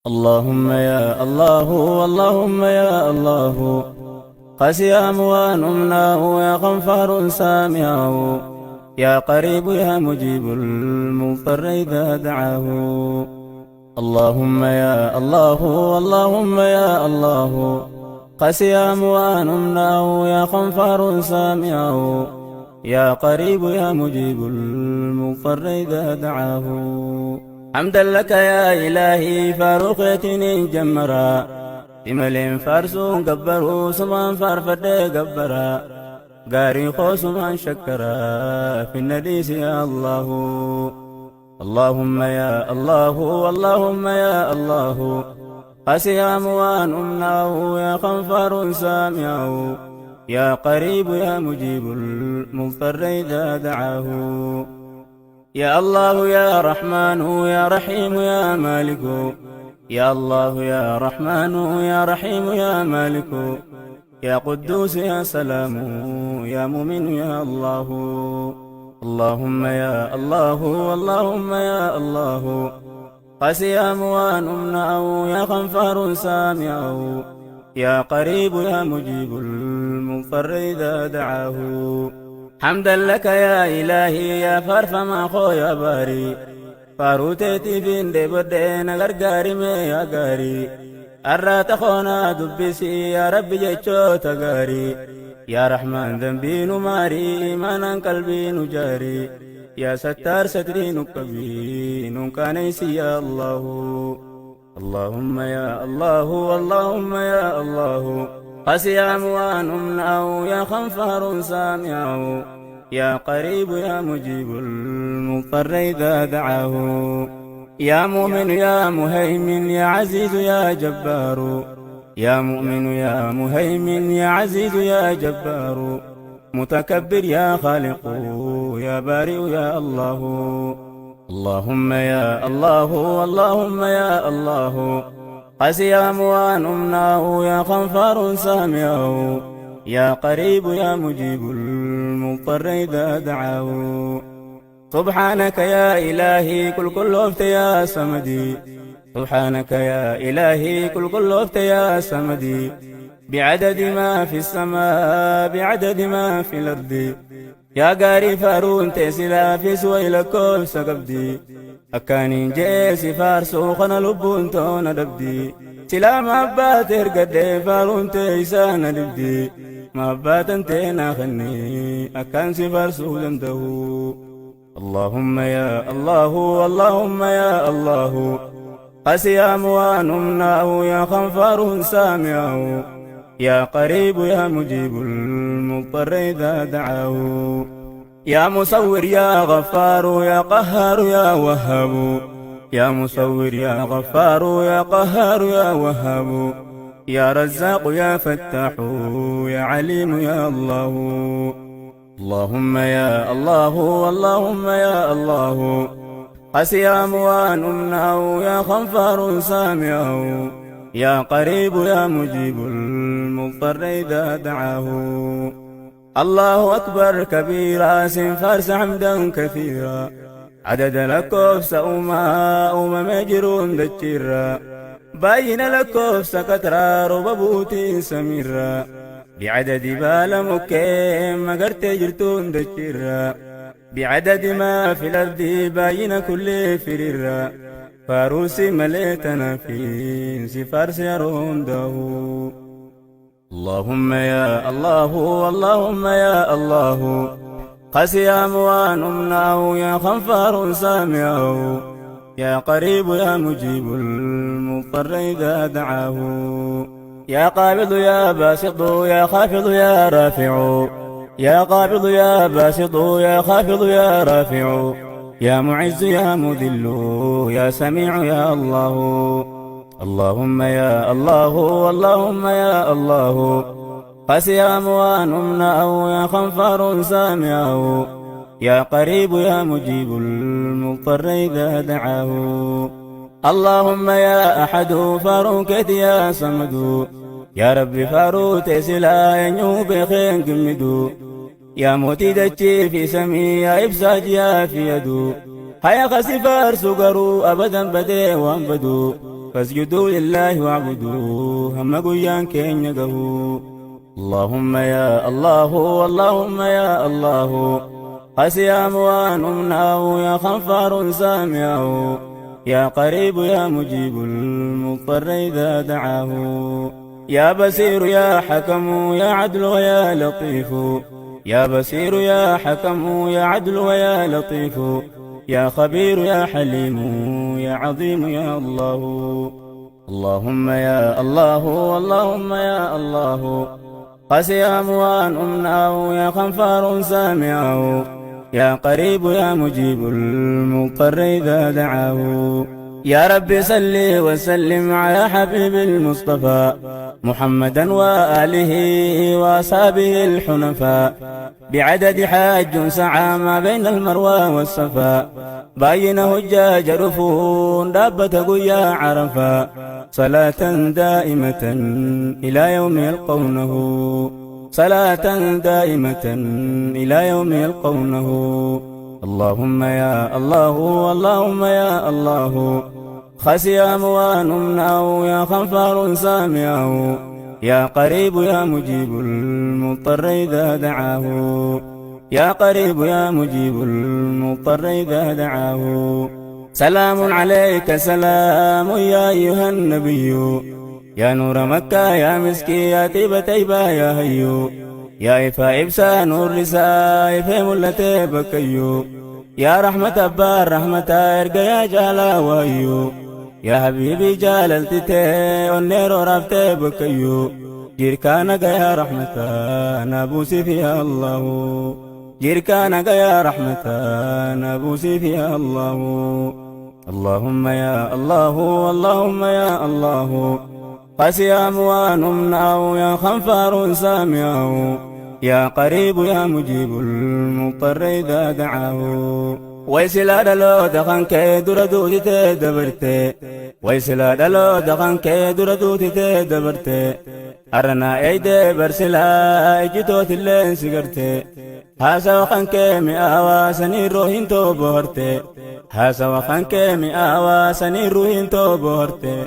اللهم يا الله اللهم يا الله قسي أموان أمناه يا غفار سامعه يا قريب يا مجيب المضطر إذا دعاه. اللهم يا الله اللهم يا الله قسي أموان أمناه يا غفار سامعه يا قريب يا مجيب المضطر إذا دعاه. حمدا لك يا إلهي فاروقتني جمرا إمل فارسو قبرو سمان فارفد قبرا قاري خوسمان شكرا في النديس يا الله. اللهم يا الله اللهم يا الله قسي أموان أمناه يا غفار سامعه يا قريب يا مجيب المضطر إذا دعاه. يا الله يا رحمن يا رحيم يا مالك يا الله يا رحمن يا رحيم يا مالك يا قدوس يا سلام يا مؤمن يا الله. اللهم يا الله اللهم يا الله قسي أموان أمناه يا غفار سامعه يا قريب يا مجيب المضطر إذا دعاه. حمدا لك يا إلهي يا فرفما خويا باري فاروتيتي فين دي بدين غرغاري مي يا غاري أرات خونا دبسي يا ربي جيشو تغاري يا رحمن ذنبي نماري إيمانا قلبي نجاري يا ستار ستري نقبي نكانيسي يا الله. اللهم يا الله اللهم يا الله قسي أموان أمناه يا غفار سامعه يا قريب يا مجيب المضطر إذا دعاه. يا مؤمن يا مهيمن يا عزيز يا جبار يا مؤمن يا مهيمن يا عزيز يا جبار متكبر يا خالق يا بارئ يا الله. اللهم يا الله اللهم يا الله قسي أموان أمناه يا غفار سامعه يا قريب يا مجيب المضطر إذا دعاه. سبحانك يا إلهي كل وقت يا سمدي سبحانك يا إلهي كل وقت يا سمدي بعدد ما في السماء بعدد ما في الأرض يا قاري فارون تسلا في سويلكم سقبدي أكاني جيسي فارسو خنا لبون تونا دبدي سلام أبات إرقد فارون تيسان دبدي ما أبات انتنا خني أكان سفارسو دمده. اللهم يا الله اللهم يا الله قسي أموان أمناه يا غفار سامعه يا قريب يا مجيب المضطر إذا دعاه. يا مصور يا غفار يا قهار يا وهاب يا مصور يا غفار يا قهار يا وهاب يا رزاق يا فتاح يا عليم يا الله. اللهم يا الله اللهم يا الله قسي أموان أمناه يا غفار سامعه يا قريب يا مجيب المضطر إذا دعاه. الله أكبر كبيرا فارس حمدا كثيرا عدد لكوف سأوما مجرون دجيرا باين لكوف سكترا رببوتي سميرا بعدد بالمكيم مقرت جرتون دجيرا بعدد ما في الأرض باين كل فريرا فاروسي مليتنا في سفارس يرون داهو. اللهم يا الله اللهم يا الله قسي أموان أمناه يا غفار سامعه يا قريب يا مجيب المضطر إذا دعاه. يا قابض يا باسط يا خافض يا رافع يا قابض يا باسط يا خافض يا رافع يا معز يا مذل يا سميع يا الله. اللهم يا الله اللهم يا الله قسي أموان أمناه يا غفار سامعه يا قريب يا مجيب المضطر إذا دعاه. اللهم يا أحد فاروكت يا صمد يا ربي فاروت سلا ينيوب خين قمدو يا موتي دجي في سمي يا إبساج يا في يدو هيا خسفار سقرو أبدا بدي وانبدو فاسجدوا لله واعبدوه هم قيان كين يقهو اللهم يا الله اللهم يا الله قسيا موان أمناه يا خنفار سامعه يا قريب يا مجيب المضطر إذا دعاه يا بصير يا حكم يا عدل ويا لطيف يا بصير يا حكم يا عدل ويا لطيف يا خبير يا حليم يا عظيم يا الله اللهم يا الله اللهم يا الله قسيا موان أمناه يا خنفار سامعه يا قريب يا مجيب المضطر إذا دعاه يا رب صل وسلم على حبيب المصطفى محمدا وآله وأصحابه الحنفاء بعدد حاج سعى ما بين المروى والصفا باين هجاج رفون دابة قيا عرفا صلاة دائمة إلى يوم يلقونه صلاة دائمة إلى يوم يلقونه اللهم يا الله اللهم يا الله خسيا موان أمناه يا خنفار سامعه يا قريب يا مجيب المضطر إذا دعاه يا قريب يا مجيب المضطر إذا دعاه سلام عليك سلام يا أيها النبي يا نور مكة يا مسكي يا طيبة يا هيو يا إفا إبسا نور رسا إفا ملتي بكيو يا رحمة أبار رحمة إرقى يا جالا ويو يا حبيبي جاللتي ونيرو رفتي بكيو جيركانك يا رحمة نابوسي فيها الله جيركانك يا رحمة نابوسي فيها الله اللهم يا الله اللهم يا الله قسيا موان أمناه يا خنفار سامعه يا قريب يا مجيب المضطر إذا دعاه ويسلا دلو دخن كي دردوتي تدبرتي ويسلا دلو دخن كي دردوتي تدبرتي أرنا ايدي برسلا اجتوت اللين سيقرتي هاسا وخن كي مئاوا سنين روحين تو بهرتي هاسا وخن كي مئاوا سنين روحين تو بهرتي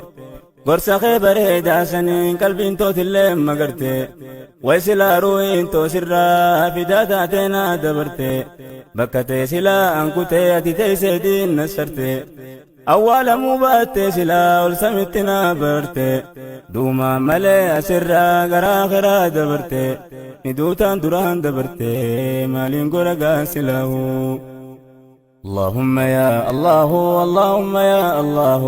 gorsa khebare daasanii qalbiin tootillee magarte waysila ruuhin too sirraa fidaata ateenaa dabarte bakka tee silaa ankutee ati teessee diinnasarte awwaalamuu baattee silaa ol samitti naa barte duumaan malee asirraa garaa kiraa dabarte ni duutaan duraan dabarte maaliin godha gaansilaahu اللهم يا الله اللهم يا الله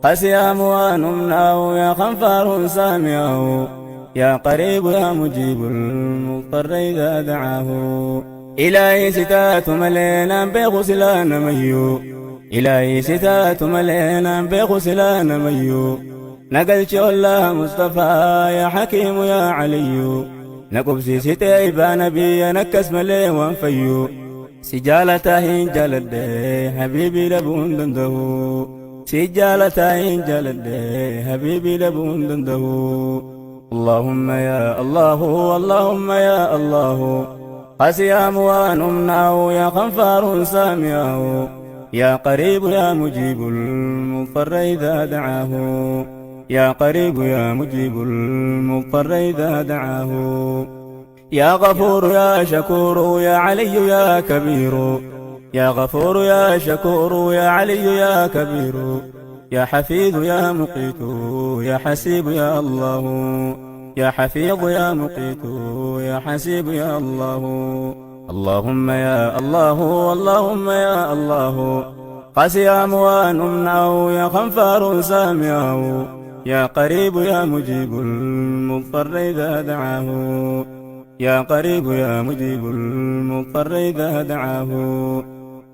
قسيا موان أمناه يا خنفار سامعه يا قريب يا مجيب المضطر إذا دعاه إلهي ستات ملينا بغسلان ميو إلهي ستات ملينا بغسلان ميو نقلت الله مصطفى يا حكيم يا علي نقبسي ستيبا نبي نكس ملي وانفيو سجالتهين جلد حبيبي لبون دنده سجالتهين جلد حبيبي لبون دنده اللهم يا الله اللهم يا الله قسيا موان أمناه يا خنفار سامعه يا قريب يا مجيب المضطر إذا دعاه يا قريب يا مجيب المضطر إذا دعاه يا غفور يا شكور يا علي يا كبير يا غفور يا شكور يا علي يا كبير يا حفيظ يا مقيت يا حسيب يا الله يا حفيظ يا مقيت يا حسيب يا الله اللهم يا الله اللهم يا الله قسيا موان أمناه يا خنفار سامعه يا قريب يا مجيب المضطر إذا دعاه يا قريب يا مجيب المضطر إذا دعاه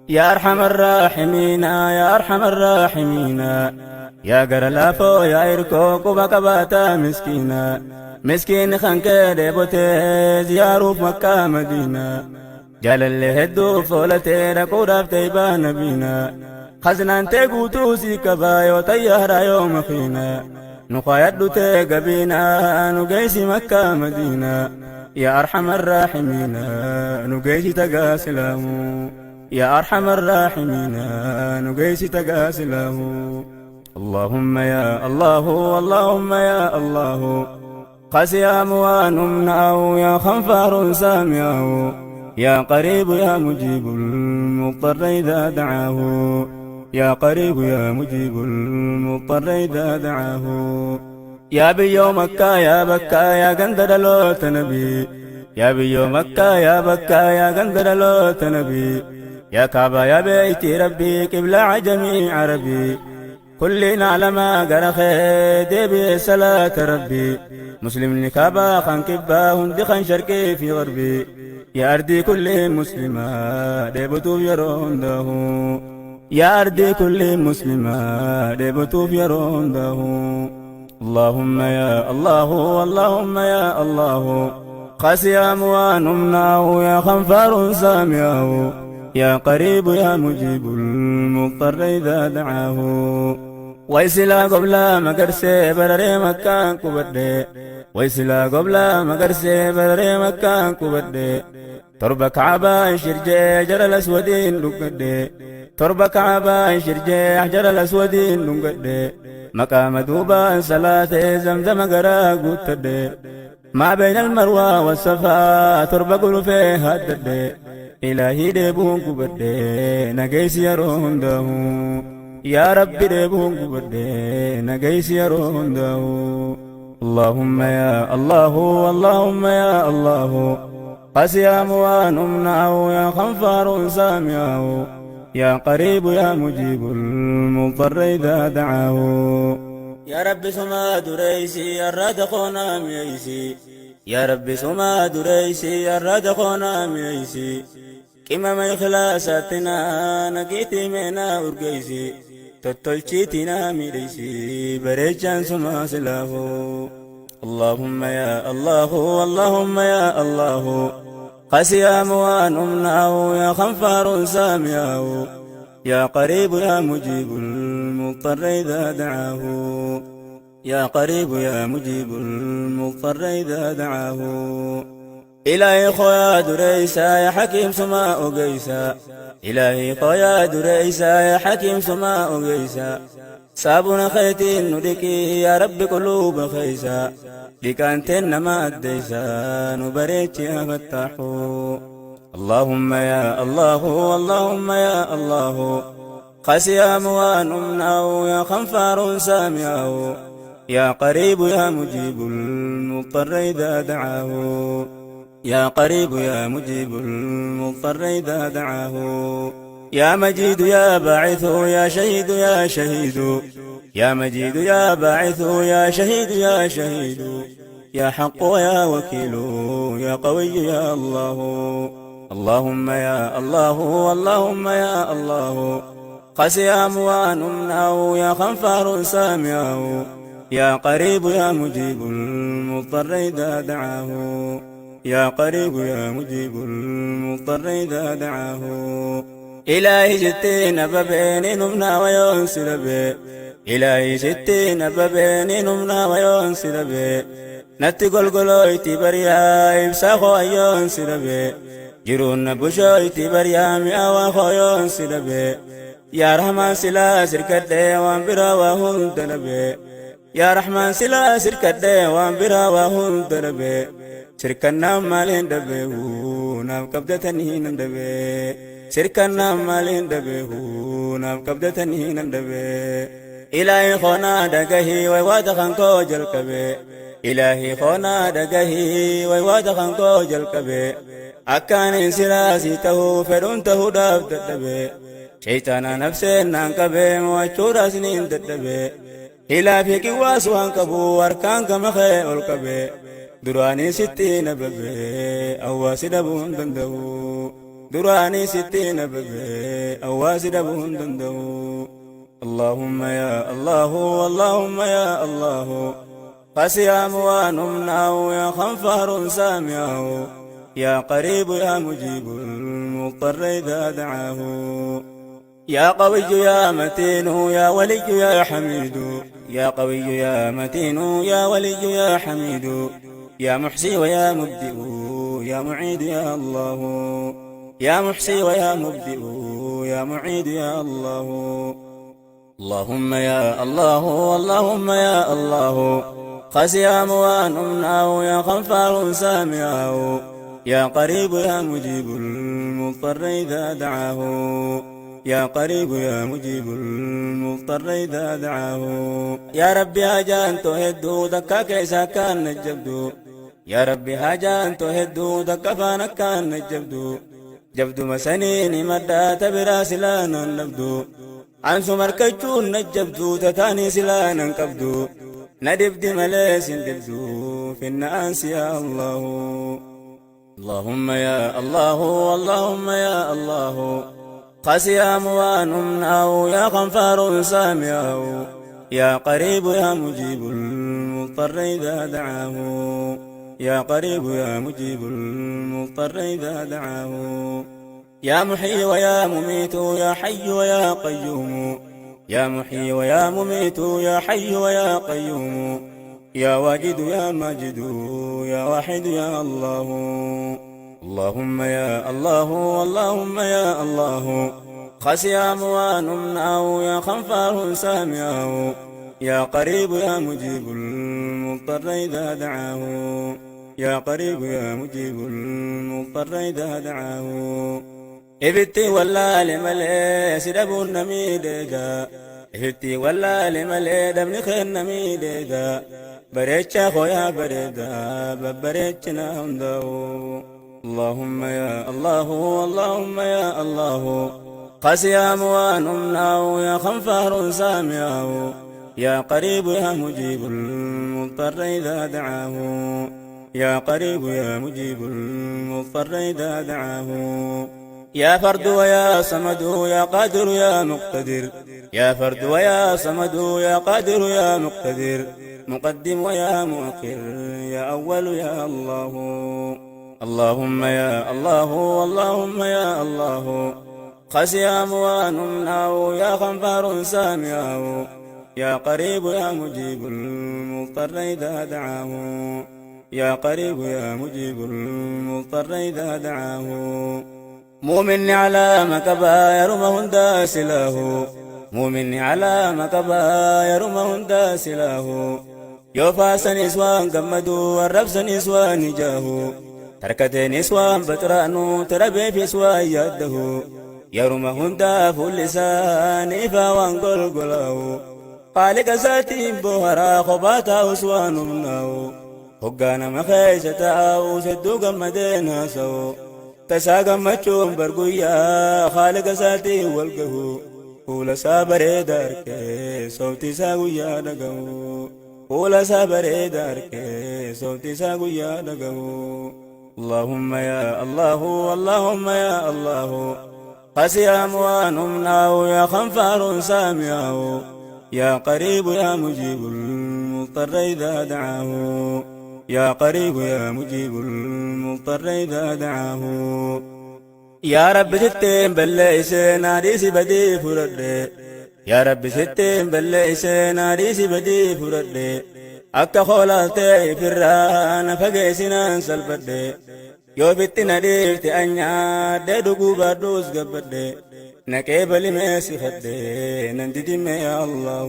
يا أرحم الراحمين يا أرحم الراحمين يا قرلافو يا إركو قبك باتا مسكينا مسكين خانك ديبوتي زيارو في مكة مدينة جال اللي هدو فولتي ركو رافتي بانبينا خزنان تيقوتو سيكبايو طيارا يوم فينا نقايدو تيقبينا نقيسي مكة مدينة يا أرحم الراحمين نقيسي تقاسلامو يا أرحم الراحمين نقيسي تقاسلامو اللهم يا الله اللهم يا الله قسيام ونمنعه يا خنفار سامعه يا قريب يا مجيب المضطر إذا دعاه يا قريب يا مجيب المضطر إذا دعاه يا بيو مكة يا بكا يا قندر لوت نبي يا بيو مكة يا بكا يا قندر لوت نبي يا كعبة يا بيتي ربي قبلة عجمي عربي كلنا على ما قرخي دي صلاة ربي مسلم لكابا خان كبا هندي خان شرقي في غربي يا أرضي كل مسلمة دي بطوف يرون دهو يا أرضي كل مسلمة دي بطوف يرون دهو اللهم يا الله اللهم يا الله قسيام ونمنعه يا خنفار سامعه يا قريب يا مجيب المضطر إذا دعاه ويسلا قبل مقرسي برري مكان كبدي ويسلا قبل مقرسي برري مكان كبدي تربك عبا شرجي جر الأسودين لقدي تربك عبا شرجي حجر الأسودين لقدي مقام دوبا صلاة زمزم قرا قتدي ما بين المروى والصفا تربك فيها الددي إلهي ديبون كبدي نقيس يرون دهو يا ربي ديبون كبدي نقيس يرون دهو اللهم يا الله اللهم يا الله قسيام ونمنعه يا خنفار سامعه يا قريب يا مجيب المضطر إذا دعاه يا رب سما دريسي الرد خونا ميسي يا رب سما دريسي الرد خونا ميسي كما ما إخلاصاتنا نقيتي منا ورقيسي تطلشيتنا ميريسي بريجان سما سلاه اللهم يا الله اللهم يا الله قسيام ونمنعه يا خنفار سامعه يا قريب يا مجيب المضطر إذا دعاه يا قريب يا مجيب المضطر إذا دعاه إلهي خويا دريسا يا حكيم سماء قيسا إلهي خويا دريسا يا حكيم سماء قيسا صابنا خيتي ندكي يا رب قلوب خيسا لكانتن ما أديسا نبريت يا فتاحو اللهم يا الله اللهم يا الله قسيام ونمنعه يا خنفار سامعه يا قريب يا مجيب المضطر إذا دعاه يا قريب يا مجيب المضطر إذا دعاه يا مجيد يا باعث يا شهيد يا شهيد يا مجيد يا باعث يا شهيد يا شهيد يا حق يا وكيل يا قوي يا الله اللهم يا الله اللهم يا الله قسيام ونمنعه يا خنفار سامعه يا قريب يا مجيب المضطر إذا دعاه يا قريب يا مجيب المضطر إذا دعاه إلهي جتين ببين نمنا وينسل بي إلهي جتين ببين نمنا وينسل بي نتي قلقلويتي بريا إبساخو ينسل بي جرون بشويتي بريا مئاوخو ينسل بي يا رحمن سلا سركت وان برا وهم دنبي يا رحمن سلا سركت وان برا وهم دنبي سركنا مالين دبيهو نام كبدتني ندبي سركنا مالين دبيهو نام كبدتني ندبي إلهي خونا دقهي ويواد خانكو جلكبي إلهي خونا دقهي ويواد خانكو جلكبي أكان سلاسي تهو فرون تهو داب دبي شيطانا نفسي نانكبي موچورا سنين دبي إلا في كواس وانكبو واركان كمخي والكبي دراني ستين ببي أواسي دبون دندو دراني ستين ببي أواسي دبون دندو اللهم يا الله اللهم يا الله قسيام ونمنعه يا خنفار سامعه يا قريب يا مجيب المضطر إذا دعاه يا قوي يا متين يا ولي يا حميد يا قوي يا متين يا ولي يا حميد يا محصي ويا مبدئ يا معيد يا الله يا محصي ويا مبدئ يا معيد يا الله اللهم يا الله اللهم يا الله قسيام وانمناه يا غفار سامعه يا قريب يا مجيب المضطر إذا دعاه يا قريب يا مجيب المضطر إذا دعاه يا ربي هاجان تهدو دكا كيسا كان نجبدو يا ربي هاجان تهدو دكا فانا كان نجبدو جبدو مسنيني مدات براس لانا نبدو عنسو مركجون نجبدو تتاني سلانا نكبدو ندب دي مليس ندبدو في الناس يا الله اللهم يا الله اللهم يا الله قسيام وانمناه يا غفار سامعه يا قريب يا مجيب المضطر إذا دعاه يا قريب يا مجيب المضطر إذا دعاه يا محيي ويا مميت يا حي ويا قيوم يا محيي ويا مميت يا حي ويا قيوم يا واجد يا ماجد يا واحد يا الله اللهم يا الله اللهم يا الله قسيام وانمناه يا غفار سامعه يا قريب يا مجيب المضطر إذا دعاه يا قريب يا مجيب المضطر إذا دعاه إبتي ولا لملي سدب النميدة إبتي ولا لملي دبن خير نميدة بريتشا خويا بريدا ببريتشنا هندو اللهم يا الله اللهم يا الله قسيام وانمناه يا غفار سامعه يا قريب يا مجيب المضطر إذا دعاه يا قريب يا مجيب المضطر إذا دعاه يا فرد ويا صمد يا قادر يا مقتدر يا فرد ويا صمد يا قادر يا مقتدر مقدم ويا مؤخر يا أول يا الله اللهم يا الله اللهم يا الله قسيام وانمناه يا غفار سامعه يا قريب يا مجيب المضطر إذا دعاه يا قريب يا مجيب المضطر إذا دعاه مؤمن على مكبا يرمه داسله مؤمن على مكبا يرمه داسله يوفاس نسوان قمدوا والربس نسوان جاهو تركت نسوان بترانو تربي في سوان يده يرمه داف اللسان إفا وانقل قلاه قالك ساتي بوهرا خباتا أسوان مناو هقانا مخيشة أو سدو قمدين سو تساقا مچوم برقويا خالق ساتي والقهو قول سابري دارك صوتي ساقويا دقو قول سابري دارك صوتي ساقويا دقو اللهم يا الله اللهم يا الله قسيام وانمناه يا غفار سامعه يا قريب يا مجيب المضطر إذا دعاه يا قريب يا مجيب المضطر إذا دعاه يا رب ستين بلئس ناريس بدي فرد يا رب ستين بلئس ناريس بدي فرد أكا خولاتي فران فقيسنا سلفد يو بتنا ديفت أنيا ديدو بردوس قبد نكيبل ميسي خدي ننددم يا الله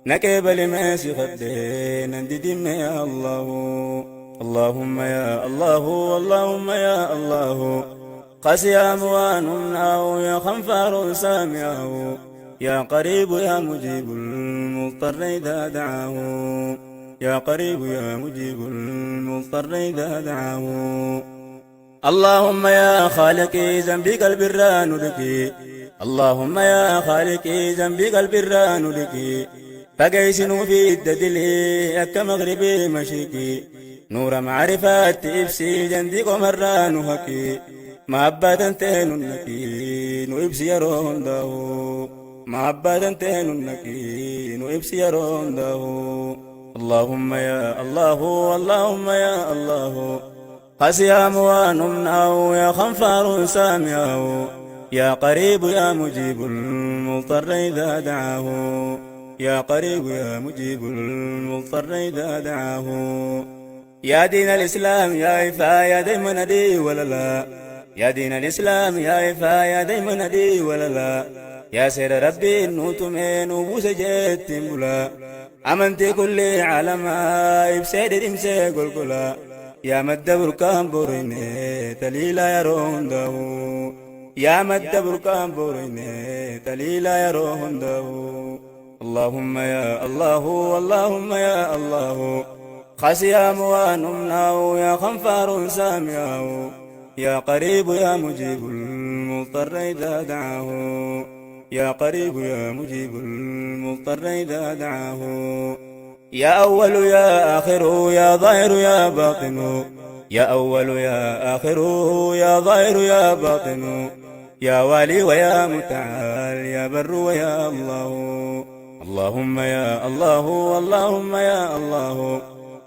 نكيبل ميسي خدي ننددم يا الله اللهم يا الله اللهم يا الله قسيام وانمناه يا غفار سامعه يا قريب يا مجيب المضطر إذا دعاه يا قريب يا مجيب المضطر إذا دعاه اللهم يا خالقي ذنبي قلب الرانولكي اللهم يا خالقي ذنبي قلب الرانولكي فقيسنوا في الددلي أكا مغربي مشيكي نور معرفات إبسي جندي قمران هكي ما أبدا تهننكي نو إبسي يرون داو ما أبدا تهننكي نو إبسي يرون داو اللهم يا الله اللهم يا الله قسيام وانمناه يا غفار سامعه يا قريب يا مجيب المضطر إذا دعاه يا قريب يا مجيب المضطر إذا دعاه يا دين الإسلام يا إفا يا دايما دي ولا لا يا دين الإسلام يا إفا يا دايما دي ولا لا يا سير ربي نوتمين وبوس جيت بلا أمنتي كل عالم إبسيد إمسي قل كلا يا مد بركان بوريني تليلا يرون دو يا مد بركان بوريني تليلا يرون دو اللهم يا الله اللهم يا الله خسيا موانمناه يا خنفار سامعه يا قريب يا مجيب المضطر إذا دعاه يا قريب يا مجيب المضطر إذا دعاه يا أول يا آخر يا ظاهر يا باطن يا أول يا آخر يا ظاهر يا باطن يا والي ويا متعال يا بر ويا الله اللهم يا الله اللهم يا الله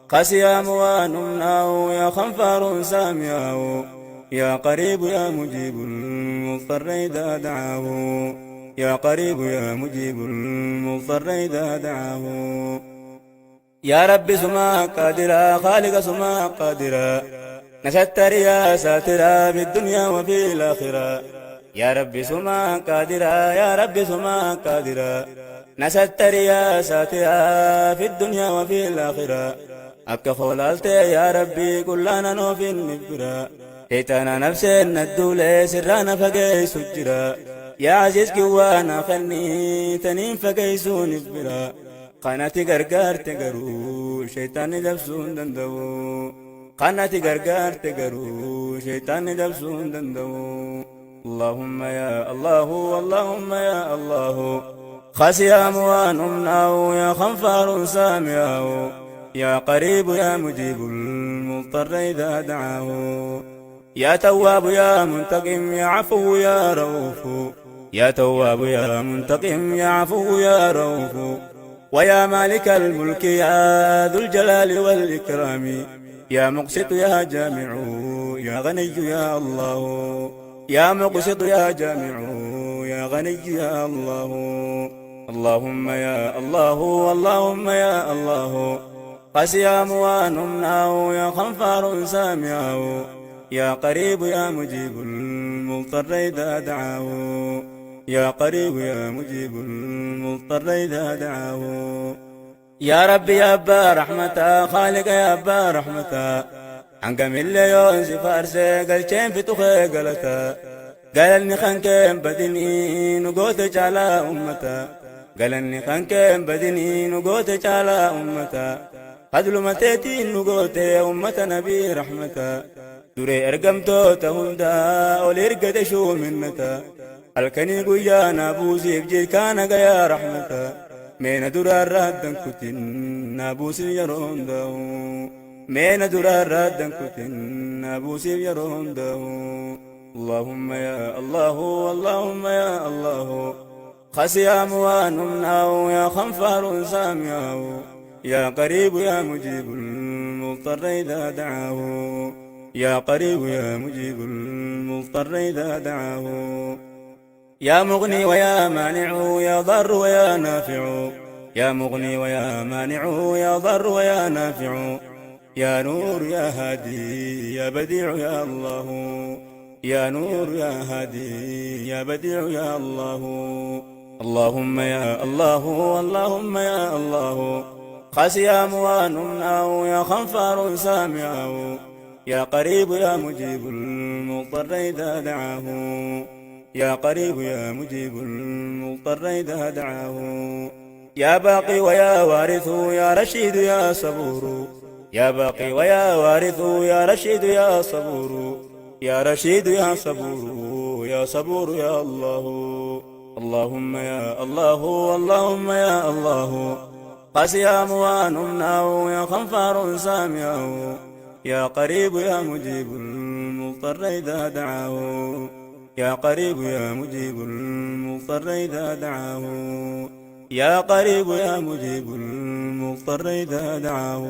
قاسيا موانمناه يا خنفار سامعه يا قريب يا مجيب المضطر إذا دعاه يا قريب يا مجيب المضطر إذا دعاه يا رب سما قادرا خالق سما قادرا نشتر يا ساترا في الدنيا وفي الآخرة يا رب سما قادرا يا رب سما قادرا نشتر يا ساترا في الدنيا وفي الآخرة أبكى خولالت يا ربي كلنا نوفي النبرا هيتانا نفسنا الدولة سرانا فقي سجرا يا عزيز كوانا خلني تنين فقي سون نبرا قناتي غرغر تغرو شيطان دبسون دندو قناتي غرغر تغرو شيطان دبسون دندو اللهم يا الله اللهم يا الله خسيا موانمناه يا خنفار سامعه يا قريب يا مجيب المضطر إذا دعاه يا تواب يا منتقم يا عفو يا رؤوف يا تواب يا منتقم يا عفو يا رؤوف ويا مالك الملك يا ذو الجلال والإكرام يا مقسط يا جامع يا غني يا الله يا مقسط يا جامع يا غني يا الله اللهم يا الله اللهم يا الله قاسيا موانمناه يا خنفار سامعه يا قريب يا مجيب المضطر إذا دعاه يا قريب يا مجيب المضطر إذا دعاه يا ربي يا أبا رحمة خالق يا أبا رحمة عنك مليون سفارسي قال شين في تخي قالتا قالني خانكين بدني نقوتك على أمتا قالني خانكين بدني نقوتك على أمتا هدل متيتي نقوتي أمة نبي رحمتا دري أرقمتو تهندا وليرقد شو منتا الكني قيانا بوسيف جي كان يا رحمتا مين درار ردن كتن نابوسي يرون داو مين درار ردن كتن نابوسي يرون داو اللهم يا الله اللهم يا الله خسيا موانمناه يا خنفار سامعه يا قريب يا مجيب المضطر إذا دعاه يا قريب يا مجيب المضطر إذا دعاه يا مغني ويا مانع يا ضر ويا نافع يا مغني ويا مانع يا ضر ويا نافع يا نور يا هادي يا بديع يا الله يا نور يا هادي يا بديع يا الله اللهم يا الله اللهم يا الله خسيا موانمناه يا خنفار سامعه يا قريب يا مجيب المضطر إذا دعاه يا قريب يا مجيب المضطر إذا دعاه يا باقي ويا وارث يا رشيد يا صبور يا باقي ويا وارث يا رشيد يا صبور يا رشيد يا صبور يا صبور يا الله اللهم يا الله اللهم يا الله قاسيا موانمناه يا خنفار سامعه يا قريب يا مجيب المضطر إذا دعاه يا قريب يا مجيب المضطر إذا دعاه يا قريب يا مجيب المضطر إذا دعاه